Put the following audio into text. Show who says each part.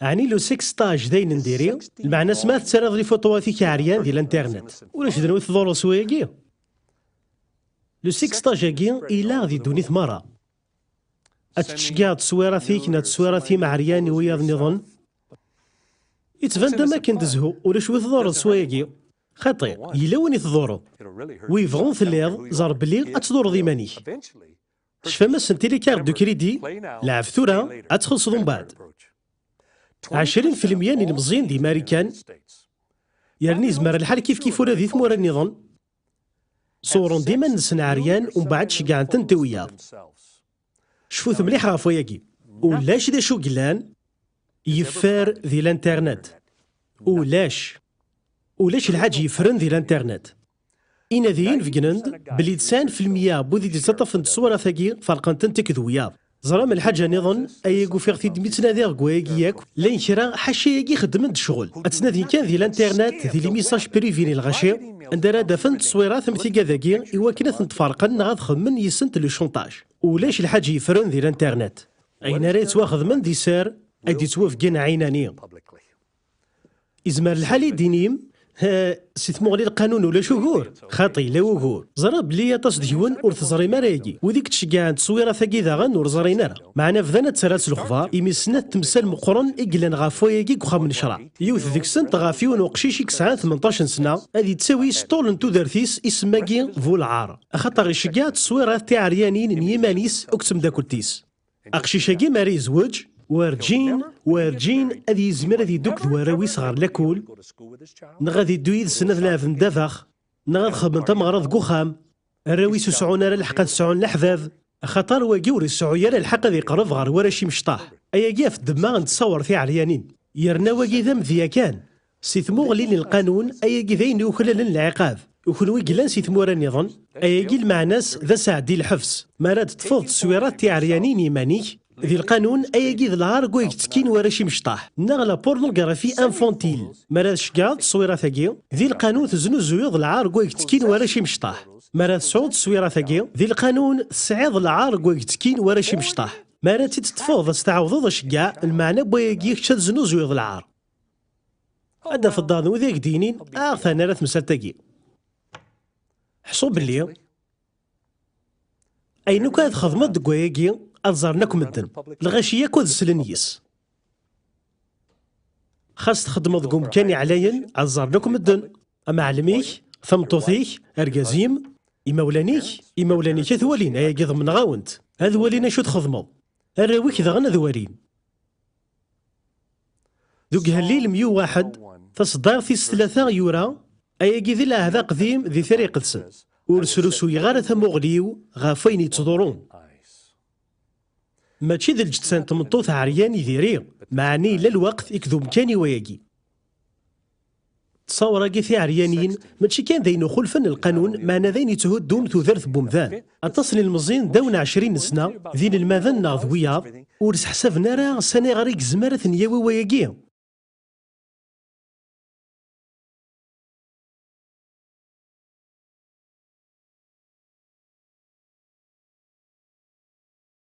Speaker 1: يعني لو سيكستاج داين نديري المعنى سمات تسرد لي فوطواتي عريان ديال الانترنت ولاش دنوي تضرو سواياكي. لو سيكستاج اكي إلا غادي دوني ثمارة اتشكاع تصويراتيك نا تصويراتي مع عريان وياض نظن يتفان دا ما كنت زهو ولاش ويتضرو سواياكي خطير إلا وين يتضرو ويفغون ثليض زار بلي اتضرو ديمانيك شفما سنتيلي كارت دو كريدي لعب ثورة اتخلص من بعد 20% المزيان دي ماريكان يعني زمر الحال كيف ولا ذي ثمورا النظام صورون ديما نسن عريان ومن بعد شكاع تنتويا شفوث مليح غافوياكي ولاش دا شو قلان يفار ذي الانترنت ولاش الحاج يفرن ذي الانترنت إنا ذيين في جنند بلي 90% بوذي دي تطفن تصورة ثاقي فرقان تنتكذويا زرام الحاجة نظن أيقو في اغتي دميتنا ذي غواياك لين شرا حاشي خدمت شغل أتسنادي كان ذي الانترنت ذي لي ميساج بريفيني الغشي عندنا دافن تصويرات ثمثيكا ذاكي إوا كنا تنتفارقن غاد خدمن يسنت لو شونطاج ولاش الحاج يفرن ذي الانترنت أين ريت واخذ من دي سار أيدي توافقين عيناني إزمار الحالي دينيم سيتمغلي القانون ولا شهور خاطي لا وغور زرا بلي يطاس ديون ور تزري مرايكي وديك تشكاع تصويره ثاكي ذاغن ور زرينا معنا فذنا تسرات الخضار يمسنا تمثال مقرن اجلن غافوياكي كخا من شرا يوث ديك سنت غافيون وقشيشي كسعان 18 سنه هذه تساوي سطول نتو درثيس اسماكي فولعار خاطر يشكاع تصويره تاع عريانين نيمانيس اكتم داكولتيس اقشيشاكي ماري زوج وارجين أذي يزمر ذي دوك ذواراوي صغار لاكول نغادي دويد سنة لافن دافخ نغاد خدمن تمغرض قخام الراوي سسعون راه الحق تسعون الأحباب خطر واقيور السعوية الحق ذي قرض غار وراشي مشطاح أيا في الدماغ نتصور في عريانين يرنا واقي ذم ذيا كان سيثمو غلين القانون أيا ذين يوكلن العقاب وكنوي قلان سيثمورا نظن أيا المعناس ذا سعدي الحفظ ما راد تفوض تصويرات تاع عريانين يمانيك ذي القانون أياكي ذي العار قويك تسكين وراشي مشطاح نغلا بورنوغرافي انفونتيل مراد شكاع تصويرة ثاقي ذي القانون تزنو زيوض العار قويك تسكين وراشي مشطاح مراد سعود تصويرة ثاقي ذي القانون تسعيض العار قويك تسكين وراشي مشطاح مراد تتفوض استعوض شكاع المعنى بوياكي تزنو زيوض العار عندنا في الدار وذيك دينين ثاني راه تمثال تاقي حصو بلي أينو كانت خدمت قوياكي أزارناكم الدن الغاشية كود سلنيس خاص تخدموا ذكم كاني عليا أزارناكم الدن أما علميك ثمطوثيك أرقازيم إمولانيك ثوالين أيا قيض من غاونت هذا ولينا شو تخدموا الراويك ذا غنا ذوارين ذوك هالليل 101 تصدار في 3 يورا أيا قيذ لا هذا قديم ذي ثري قدسن ورسلو سوي غارة ثموغليو غافين يتضرون ماشي ذا الجتسان تمطوث عرياني ذيري معني لا الوقت يكذب كاني وياكي تصور قيثي عريانيين ماشي كان ذين خلفن القانون معنا ذين يتهدون ثوثرث بومذان اتصل المزين داون 20 سنة ذين الماذن ناض وياض ورس حسابنا راه سنة غريق زمارة نياوي وياكي